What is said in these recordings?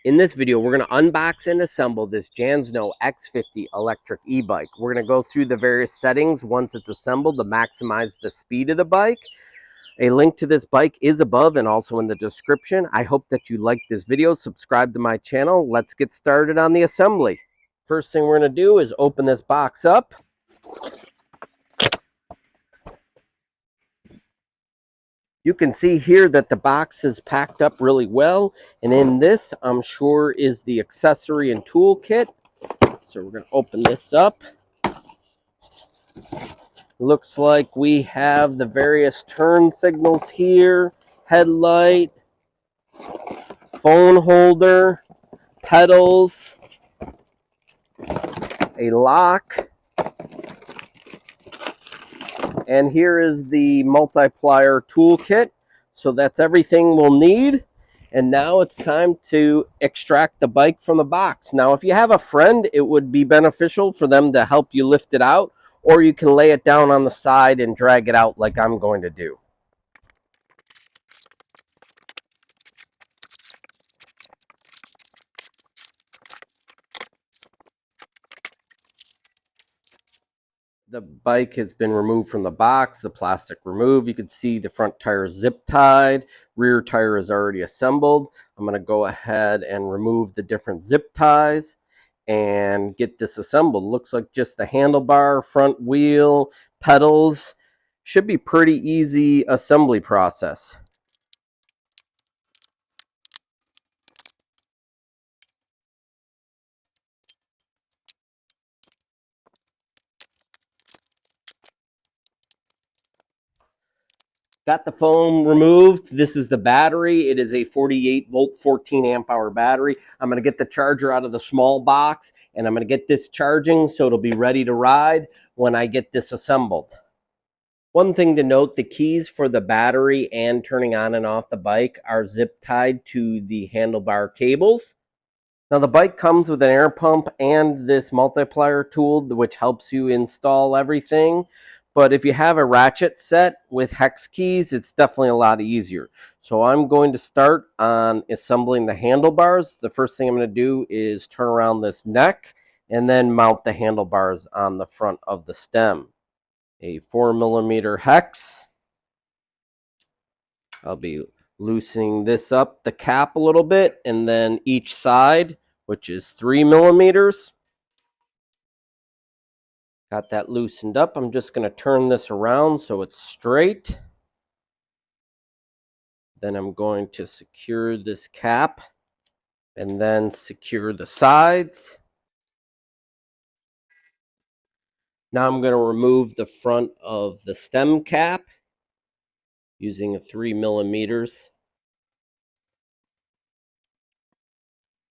In this video, we're going to unbox and assemble this Jansno X50 electric e-bike. We're going to go through the various settings once it's assembled to maximize the speed of the bike. A link to this bike is above and also in the description. I hope that you like this video. Subscribe to my channel. Let's get started on the assembly. First thing we're going to do is open this box up. You can see here that the box is packed up really well, and in this, I'm sure, is the accessory and tool kit. So we're going to open this up. Looks like we have the various turn signals here, headlight, phone holder, pedals, a lock, and here is the multiplier toolkit. So that's everything we'll need. And now it's time to extract the bike from the box. Now, if you have a friend, it would be beneficial for them to help you lift it out, or you can lay it down on the side and drag it out like I'm going to do. The bike has been removed from the box, the plastic removed. You can see the front tire is zip tied, rear tire is already assembled. I'm going to go ahead and remove the different zip ties and get this assembled. Looks like just the handlebar, front wheel, pedals. Should be pretty easy assembly process. Got the foam removed. This is the battery. It is a 48 volt, 14 amp hour battery. I'm going to get the charger out of the small box and I'm going to get this charging so it'll be ready to ride when I get this assembled. One thing to note, the keys for the battery and turning on and off the bike are zip tied to the handlebar cables. Now the bike comes with an air pump and this multiplier tool which helps you install everything. But if you have a ratchet set with hex keys, it's definitely a lot easier. So I'm going to start on assembling the handlebars. The first thing I'm going to do is turn around this neck and then mount the handlebars on the front of the stem. A 4mm hex. I'll be loosening this up, the cap a little bit, and then each side, which is 3mm. Got that loosened up. I'm just going to turn this around so it's straight. Then I'm going to secure this cap and then secure the sides. Now I'm going to remove the front of the stem cap using a 3mm.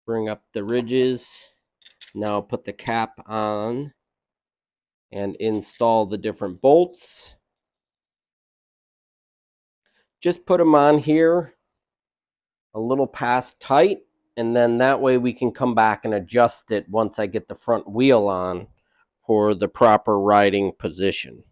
Bring up the ridges. Now put the cap on and install the different bolts. Just put them on here a little past tight, and then that way we can come back and adjust it once I get the front wheel on for the proper riding position.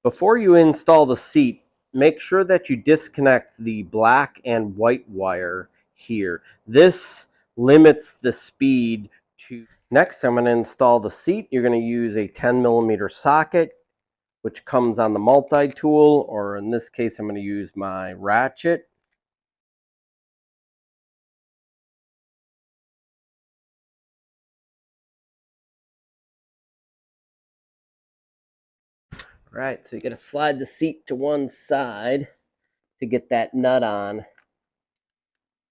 Before you install the seat, make sure that you disconnect the black and white wire here. This limits the speed to... Next, I'm going to install the seat. You're going to use a 10mm socket, which comes on the multi-tool, or in this case, I'm going to use my ratchet. All right, so you got to slide the seat to one side to get that nut on.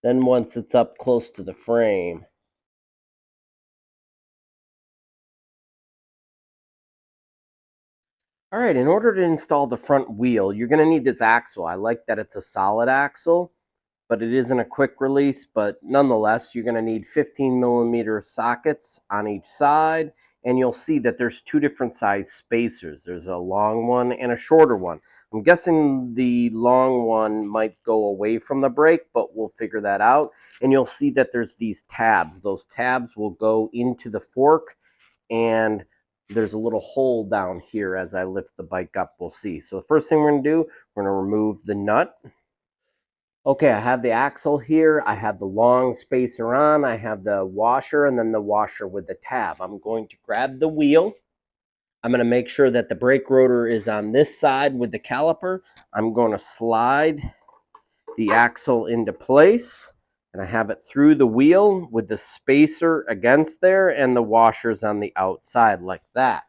Then once it's up close to the frame. All right, in order to install the front wheel, you're going to need this axle. I like that it's a solid axle, but it isn't a quick release. But nonetheless, you're going to need 15mm sockets on each side, and you'll see that there's two different size spacers. There's a long one and a shorter one. I'm guessing the long one might go away from the brake, but we'll figure that out. And you'll see that there's these tabs. Those tabs will go into the fork and there's a little hole down here as I lift the bike up, we'll see. So the first thing we're gonna do, we're gonna remove the nut. Okay, I have the axle here, I have the long spacer on, I have the washer, and then the washer with the tab. I'm going to grab the wheel. I'm gonna make sure that the brake rotor is on this side with the caliper. I'm gonna slide the axle into place, and I have it through the wheel with the spacer against there and the washers on the outside like that.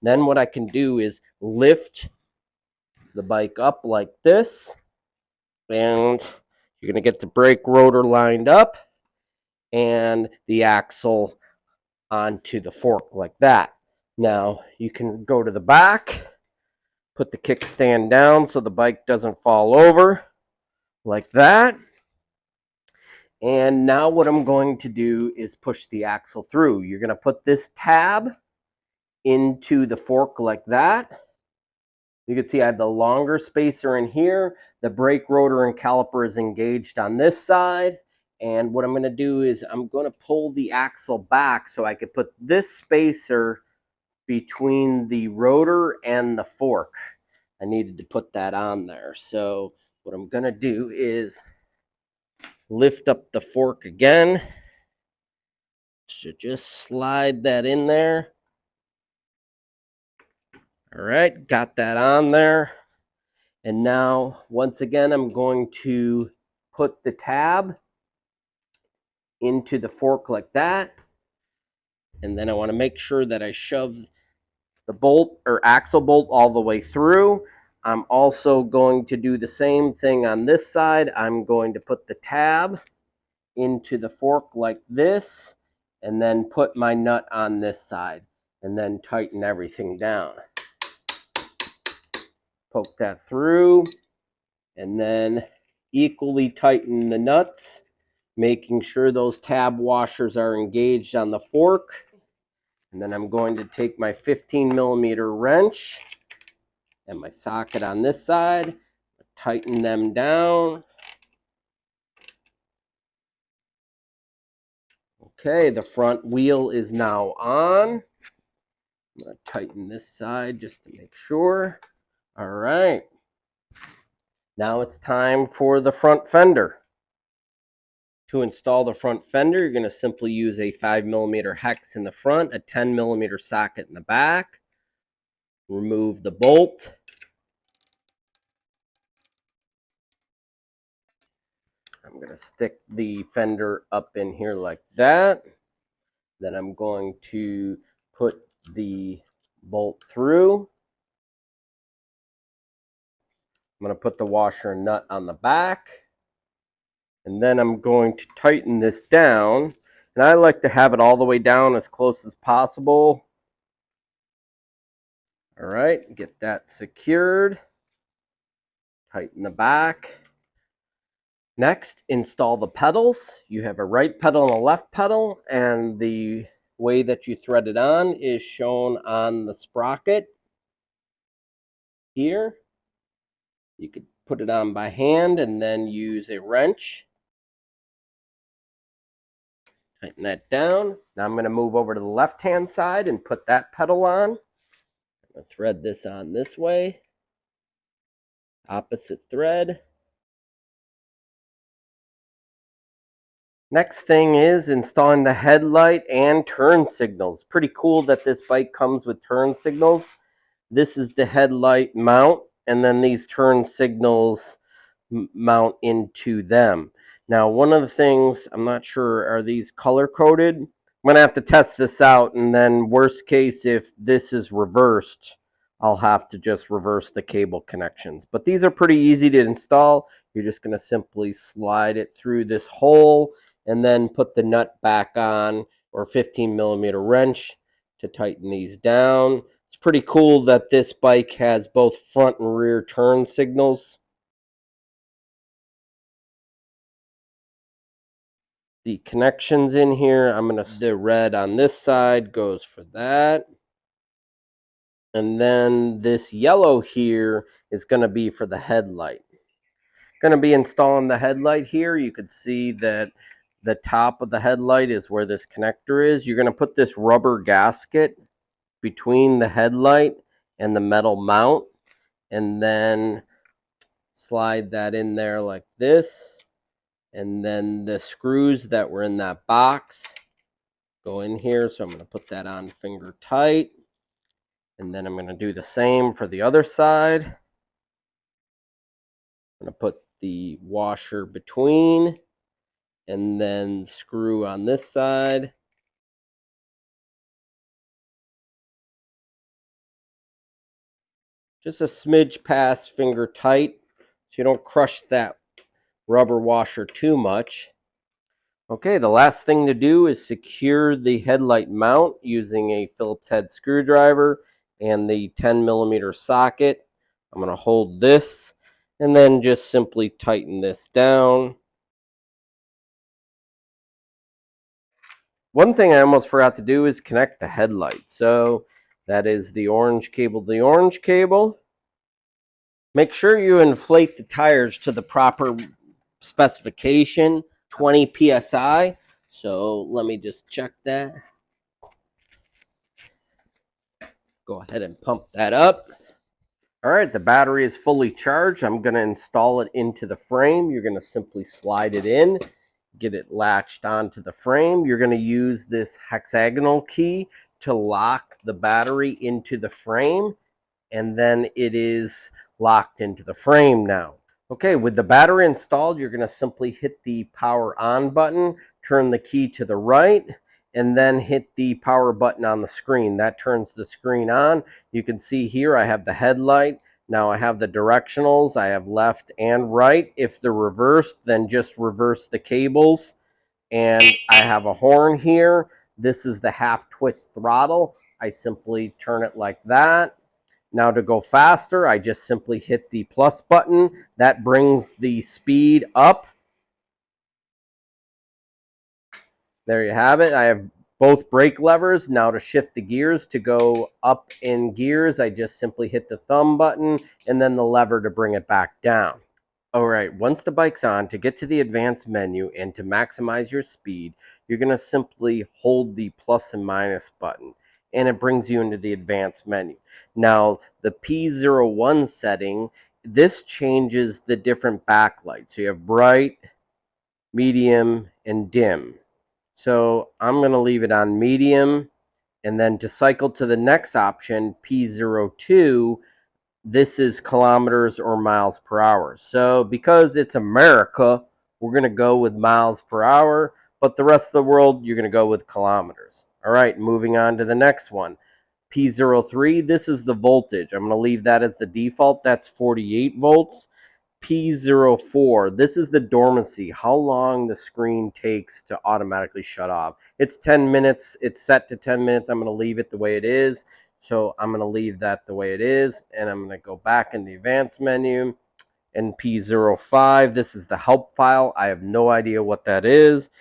Then what I can do is lift the bike up like this, and you're going to get the brake rotor lined up and the axle onto the fork like that. Now you can go to the back, put the kickstand down so the bike doesn't fall over like that. And now what I'm going to do is push the axle through. You're going to put this tab into the fork like that. You can see I have the longer spacer in here. The brake rotor and caliper is engaged on this side. And what I'm going to do is I'm going to pull the axle back so I could put this spacer between the rotor and the fork. I needed to put that on there. So what I'm going to do is lift up the fork again. So just slide that in there. All right, got that on there. And now, once again, I'm going to put the tab into the fork like that. And then I want to make sure that I shove the bolt or axle bolt all the way through. I'm also going to do the same thing on this side. I'm going to put the tab into the fork like this, and then put my nut on this side, and then tighten everything down. Poke that through, and then equally tighten the nuts, making sure those tab washers are engaged on the fork. And then I'm going to take my 15mm wrench and my socket on this side, tighten them down. Okay, the front wheel is now on. I'm going to tighten this side just to make sure. All right. Now it's time for the front fender. To install the front fender, you're going to simply use a 5mm hex in the front, a 10mm socket in the back. Remove the bolt. I'm going to stick the fender up in here like that. Then I'm going to put the bolt through. I'm going to put the washer and nut on the back. And then I'm going to tighten this down. And I like to have it all the way down as close as possible. All right, get that secured. Tighten the back. Next, install the pedals. You have a right pedal and a left pedal, and the way that you thread it on is shown on the sprocket here. You could put it on by hand and then use a wrench. Tighten that down. Now I'm going to move over to the left-hand side and put that pedal on. I'm going to thread this on this way. Opposite thread. Next thing is installing the headlight and turn signals. Pretty cool that this bike comes with turn signals. This is the headlight mount, and then these turn signals mount into them. Now, one of the things, I'm not sure, are these color coded? I'm gonna have to test this out, and then worst case, if this is reversed, I'll have to just reverse the cable connections. But these are pretty easy to install. You're just gonna simply slide it through this hole and then put the nut back on, or 15mm wrench to tighten these down. It's pretty cool that this bike has both front and rear turn signals. The connections in here, the red on this side goes for that. And then this yellow here is going to be for the headlight. Going to be installing the headlight here. You can see that the top of the headlight is where this connector is. You're going to put this rubber gasket between the headlight and the metal mount, and then slide that in there like this. And then the screws that were in that box go in here. So I'm going to put that on finger tight. And then I'm going to do the same for the other side. I'm going to put the washer between, and then screw on this side. Just a smidge past finger tight so you don't crush that rubber washer too much. Okay, the last thing to do is secure the headlight mount using a Phillips head screwdriver and the 10mm socket. I'm going to hold this and then just simply tighten this down. One thing I almost forgot to do is connect the headlight. So that is the orange cable to the orange cable. Make sure you inflate the tires to the proper specification, 20 psi. So let me just check that. Go ahead and pump that up. All right, the battery is fully charged. I'm going to install it into the frame. You're going to simply slide it in, get it latched onto the frame. You're going to use this hexagonal key to lock the battery into the frame, and then it is locked into the frame now. Okay, with the battery installed, you're going to simply hit the power on button, turn the key to the right, and then hit the power button on the screen. That turns the screen on. You can see here I have the headlight. Now I have the directionals. I have left and right. If they're reversed, then just reverse the cables. And I have a horn here. This is the half twist throttle. I simply turn it like that. Now to go faster, I just simply hit the plus button. That brings the speed up. There you have it. I have both brake levers. Now to shift the gears, to go up in gears, I just simply hit the thumb button and then the lever to bring it back down. All right, once the bike's on, to get to the advanced menu and to maximize your speed, you're going to simply hold the plus and minus button, and it brings you into the advanced menu. Now, the P01 setting, this changes the different backlights. So you have bright, medium, and dim. So I'm going to leave it on medium, and then to cycle to the next option, P02, this is kilometers or miles per hour. So because it's America, we're going to go with miles per hour, but the rest of the world, you're going to go with kilometers. All right, moving on to the next one. P03, this is the voltage. I'm going to leave that as the default. That's 48 volts. P04, this is the dormancy, how long the screen takes to automatically shut off. It's 10 minutes. It's set to 10 minutes. I'm going to leave it the way it is. So I'm going to leave that the way it is, and I'm going to go back in the advanced menu. And P05, this is the help file. I have no idea what that is.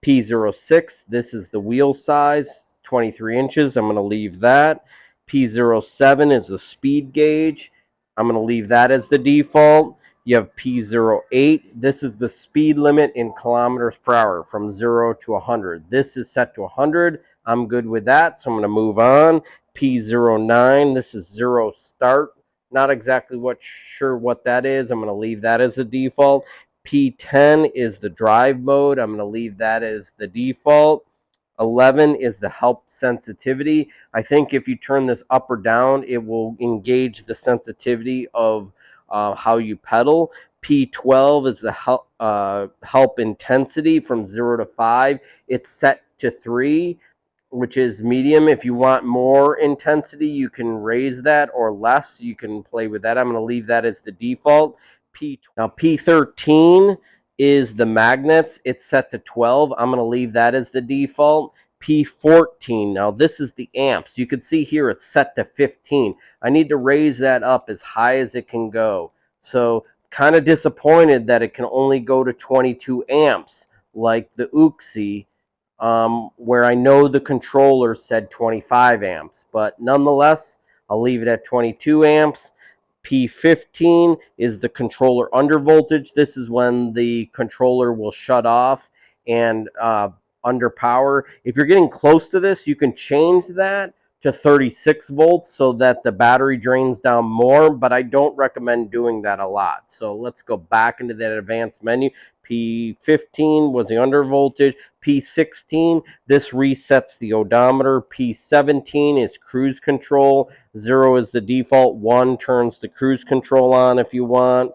P06, this is the wheel size, 23 inches. I'm going to leave that. P07 is the speed gauge. I'm going to leave that as the default. You have P08. This is the speed limit in kilometers per hour from 0 to 100. This is set to 100. I'm good with that, so I'm going to move on. P09, this is 0 start. Not exactly sure what that is. I'm going to leave that as the default. P10 is the drive mode. I'm going to leave that as the default. 11 is the help sensitivity. I think if you turn this up or down, it will engage the sensitivity of how you pedal. P12 is the help intensity from 0 to 5. It's set to 3, which is medium. If you want more intensity, you can raise that, or less. You can play with that. I'm going to leave that as the default. Now P13 is the magnets. It's set to 12. I'm going to leave that as the default. P14. Now this is the amps. You can see here it's set to 15. I need to raise that up as high as it can go. So kind of disappointed that it can only go to 22 amps like the Uxie, where I know the controller said 25 amps. But nonetheless, I'll leave it at 22 amps. P15 is the controller under voltage. This is when the controller will shut off and under power. If you're getting close to this, you can change that to 36 volts so that the battery drains down more, but I don't recommend doing that a lot. So let's go back into that advanced menu. P15 was the under voltage. P16, this resets the odometer. P17 is cruise control. 0 is the default. 1 turns the cruise control on if you want.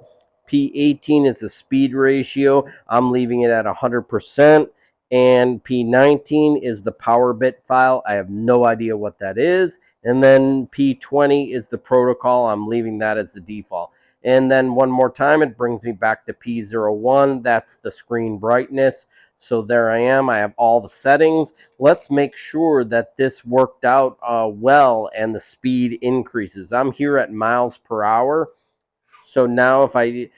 P18 is the speed ratio. I'm leaving it at 100%. And P19 is the power bit file. I have no idea what that is. And then P20 is the protocol. I'm leaving that as the default. And then one more time, it brings me back to P01. That's the screen brightness. So there I am. I have all the settings. Let's make sure that this worked out well and the speed increases. I'm here at miles per hour. So now if I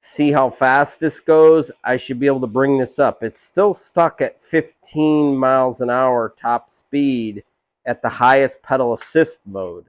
see how fast this goes, I should be able to bring this up. It's still stuck at 15 miles an hour top speed at the highest pedal assist mode.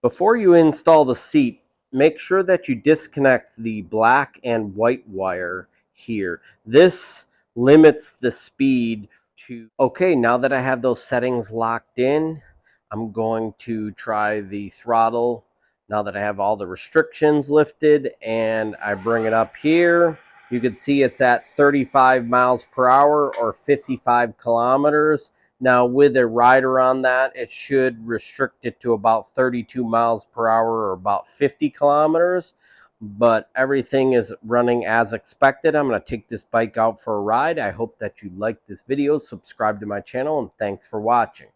Before you install the seat, make sure that you disconnect the black and white wire here. This limits the speed to... Okay, now that I have those settings locked in, I'm going to try the throttle now that I have all the restrictions lifted, and I bring it up here. You can see it's at 35 miles per hour or 55 kilometers. Now with a rider on that, it should restrict it to about 32 miles per hour or about 50 kilometers. But everything is running as expected. I'm going to take this bike out for a ride. I hope that you liked this video. Subscribe to my channel, and thanks for watching.